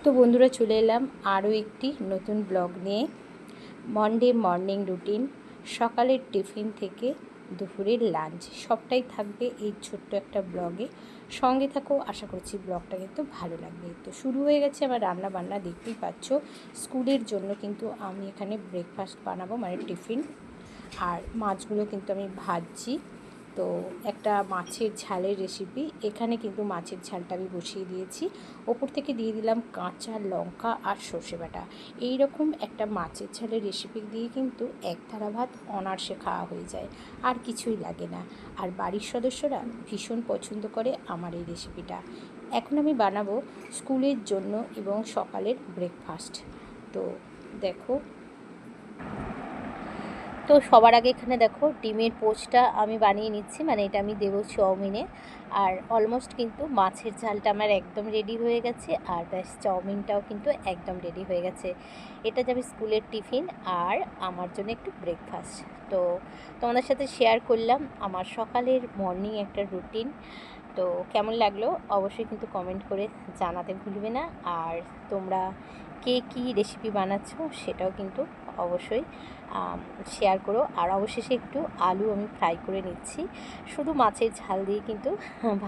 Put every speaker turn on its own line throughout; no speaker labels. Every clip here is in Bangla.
তো বন্ধুরা চলে এলাম আরও একটি নতুন ব্লগ নিয়ে। মনডে মর্নিং রুটিন, সকালের টিফিন থেকে দুপুরের লাঞ্চ সবটাই থাকবে এই ছোট্ট একটা ব্লগে। সঙ্গে থাকো, আশা করছি ব্লগটা কিন্তু ভালো লাগবে। তো শুরু হয়ে গেছে আমার রান্না বান্না, দেখতেই পাচ্ছ। স্কুলের জন্য কিন্তু আমি এখানে ব্রেকফাস্ট বানাবো, মানে টিফিন। আর মাছগুলো কিন্তু আমি ভাজছি। তো একটা মাছের ঝালের রেসিপি, এখানে কিন্তু মাছের ঝালটা আমি বসিয়ে দিয়েছি। ওপর থেকে দিয়ে দিলাম কাঁচা লঙ্কা আর সর্ষে বাটা। এইরকম একটা মাছের ঝালের রেসিপি দিয়ে কিন্তু এক থালা ভাত অনায়াসে খাওয়া হয়ে যায়, আর কিছুই লাগে না। আর বাড়ির সদস্যরা ভীষণ পছন্দ করে আমার এই রেসিপিটা। এখন আমি বানাবো স্কুলের জন্য এবং সকালের ব্রেকফাস্ট। তো দেখো, তো সবার আগে এখানে দেখো ডিমের পোচটা আমি বানিয়ে নিচ্ছি, মানে এটা আমি দেবো চাউমিনে। আর অলমোস্ট কিন্তু মাছের ঝালটা আমার একদম রেডি হয়ে গেছে, আর ব্যাস চাউমিনটাও কিন্তু একদম রেডি হয়ে গেছে। এটা যাবে স্কুলের টিফিন আর আমার জন্য একটু ব্রেকফাস্ট। তো তোমাদের সাথে শেয়ার করলাম আমার সকালের মর্নিং একটা রুটিন। তো কেমন লাগলো অবশ্যই কিন্তু কমেন্ট করে জানাতে ভুলবে না। আর তোমরা কে কী রেসিপি বানাচ্ছ সেটাও কিন্তু অবশ্যই শেয়ার করো। আর অবশেষে একটু আলু আমি ফ্রাই করে নিচ্ছি। শুধু মাছের ঝাল দিয়ে কিন্তু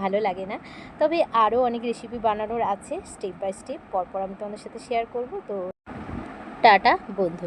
ভালো লাগে না, তবে আরও অনেক রেসিপি বানানোর আছে, স্টেপ বাই স্টেপ পরপর আমি তোমাদের সাথে শেয়ার করব। তো টাটা বন্ধুরা।